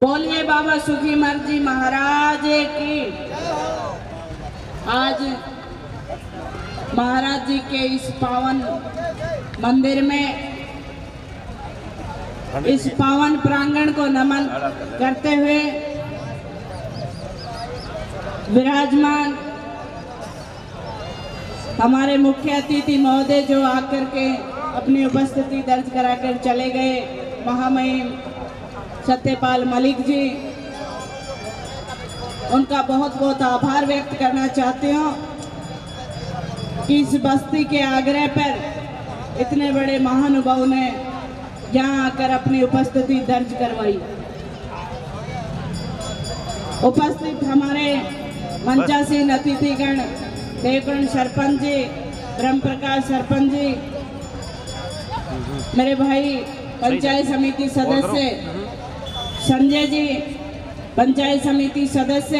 बोलिए बाबा सुखीमर जी महाराज की। आज महाराज जी के इस पावन मंदिर में, इस पावन प्रांगण को नमन करते हुए विराजमान हमारे मुख्य अतिथि महोदय जो आकर के अपनी उपस्थिति दर्ज कराकर चले गए, महामहिम सत्यपाल मलिक जी, उनका बहुत बहुत आभार व्यक्त करना चाहती हूँ कि इस बस्ती के आग्रह पर इतने बड़े महानुभाव ने यहाँ आकर अपनी उपस्थिति दर्ज करवाई। उपस्थित हमारे मंचासीन अतिथिगण, देवगण सरपंच जी, ब्रह्म प्रकाश सरपंच जी, मेरे भाई पंचायत समिति सदस्य संजय जी, पंचायत समिति सदस्य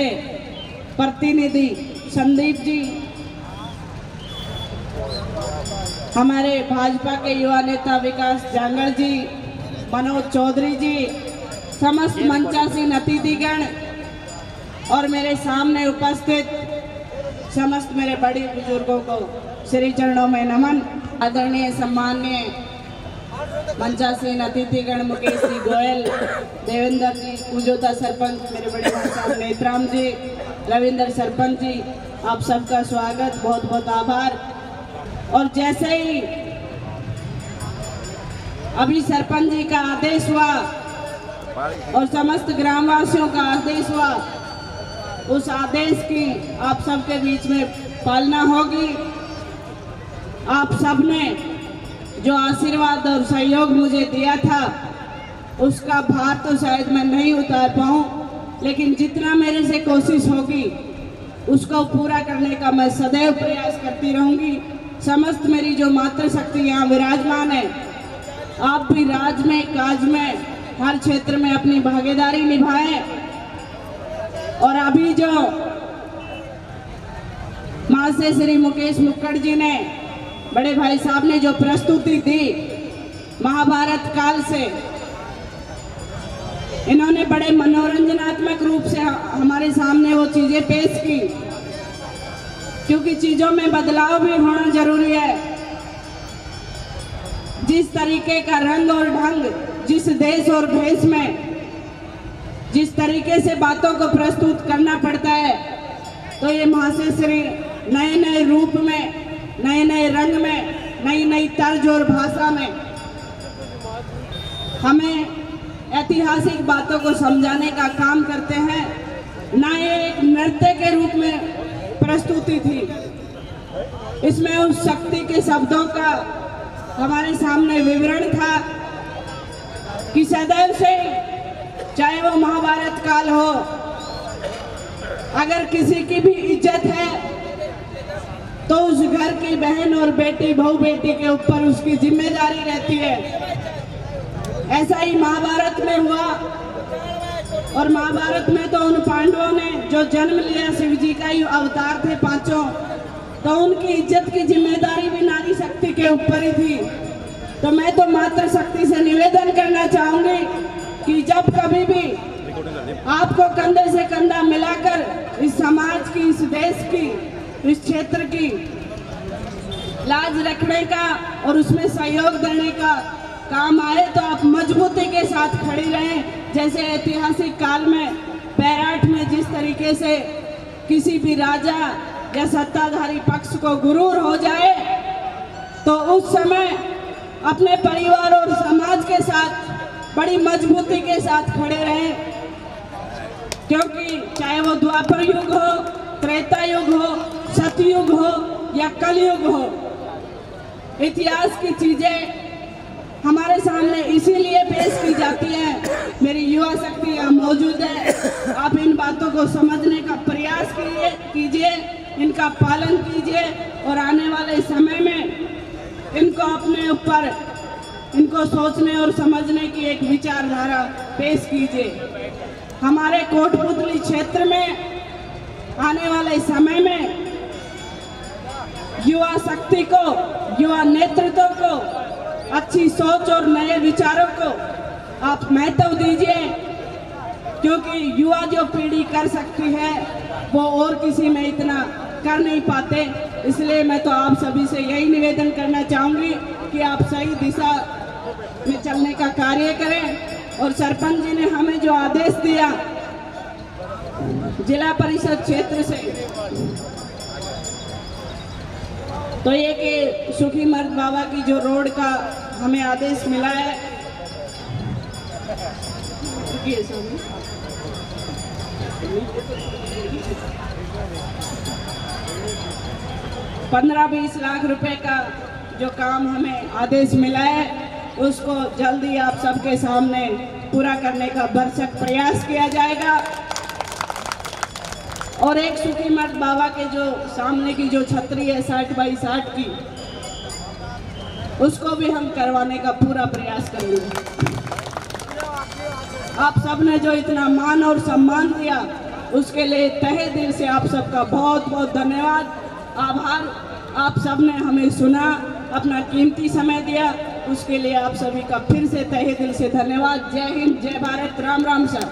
प्रतिनिधि संदीप जी, हमारे भाजपा के युवा नेता विकास जांगड़ जी, मनोज चौधरी जी, समस्त मंचासीन अतिथिगण और मेरे सामने उपस्थित समस्त मेरे बड़े बुजुर्गों को श्री चरणों में नमन। आदरणीय सम्माननीय मंचासीन अतिथिगण मुकेश जी गोयल, देवेंद्र जी, पूजोता सरपंच, मेरे बड़े भाई साहब नेत्राम जी, रविंद्र सरपंच जी, आप सबका स्वागत, बहुत बहुत आभार। और जैसे ही अभी सरपंच जी का आदेश हुआ और समस्त ग्रामवासियों का आदेश हुआ, उस आदेश की आप सबके बीच में पालना होगी। आप सबने जो आशीर्वाद और सहयोग मुझे दिया था, उसका भार तो शायद मैं नहीं उतार पाऊँ, लेकिन जितना मेरे से कोशिश होगी उसको पूरा करने का मैं सदैव प्रयास करती रहूँगी। समस्त मेरी जो मातृशक्ति यहाँ विराजमान है, आप भी राज में, काज में, हर क्षेत्र में अपनी भागीदारी निभाएं। और अभी जो महाशय श्री मुकेश मुक्कड़ जी ने, बड़े भाई साहब ने जो प्रस्तुति दी महाभारत काल से, इन्होंने बड़े मनोरंजनात्मक रूप से हमारे सामने वो चीजें पेश की, क्योंकि चीजों में बदलाव भी होना जरूरी है। जिस तरीके का रंग और ढंग, जिस देश और भेष में जिस तरीके से बातों को प्रस्तुत करना पड़ता है, तो ये महाशय श्री नए नए रूप में, नए नए रंग में, नई नई तर्ज और भाषा में हमें ऐतिहासिक बातों को समझाने का काम करते हैं। ना ये एक नृत्य के रूप में प्रस्तुति थी, इसमें उस शक्ति के शब्दों का हमारे सामने विवरण था कि सदैव से, चाहे वो महाभारत काल हो, अगर किसी की भी इज्जत है तो उस घर की बहन और बेटी, बहू बेटी के ऊपर उसकी जिम्मेदारी रहती है। ऐसा ही महाभारत में हुआ, और महाभारत में तो उन पांडवों ने जो जन्म लिया, शिव जी का ही अवतार थे पांचों, तो उनकी इज्जत की जिम्मेदारी भी नारी शक्ति के ऊपर ही थी। तो मैं तो मातृ शक्ति से निवेदन करना चाहूंगी कि जब कभी भी आपको कंधे से कंधा मिलाकर इस समाज की, इस देश की, इस क्षेत्र की लाज रखने का और उसमें सहयोग देने का काम आए, तो आप मजबूती के साथ खड़ी रहें। जैसे ऐतिहासिक काल में बैराठ में जिस तरीके से किसी भी राजा या सत्ताधारी पक्ष को गुरूर हो जाए, तो उस समय अपने परिवार और समाज के साथ बड़ी मजबूती के साथ खड़े रहें, क्योंकि चाहे वो द्वापर युग हो, त्रेता युग हो, सतयुग हो या कलयुग हो, इतिहास की चीजें हमारे सामने इसीलिए पेश की जाती हैं। मेरी युवा शक्ति यहाँ मौजूद है, आप इन बातों को समझने का प्रयास कीजिए, इनका पालन कीजिए और आने वाले समय में इनको अपने ऊपर, इनको सोचने और समझने की एक विचारधारा पेश कीजिए। हमारे कोटपुतली क्षेत्र में आने वाले समय में युवा शक्ति को, युवा नेतृत्व को, अच्छी सोच और नए विचारों को आप महत्व दीजिए। क्योंकि युवा जो पीढ़ी कर सकती है वो और किसी में इतना कर नहीं पाते। इसलिए मैं तो आप सभी से यही निवेदन करना चाहूँगी कि आप सही दिशा में चलने का कार्य करें। और सरपंच जी ने हमें जो आदेश दिया जिला परिषद क्षेत्र से, तो ये कि सुखी मर्द बाबा की जो रोड का हमें आदेश मिला है, 15-20 लाख रुपए का जो काम हमें आदेश मिला है, उसको जल्दी आप सबके सामने पूरा करने का भरसक प्रयास किया जाएगा। और एक सुखी मर्द बाबा के जो सामने की जो छतरी है 60x60 की, उसको भी हम करवाने का पूरा प्रयास करेंगे। आप सबने जो इतना मान और सम्मान दिया, उसके लिए तहे दिल से आप सबका बहुत बहुत धन्यवाद, आभार। आप सबने हमें सुना, अपना कीमती समय दिया, उसके लिए आप सभी का फिर से तहे दिल से धन्यवाद। जय हिंद, जय भारत, राम राम सर।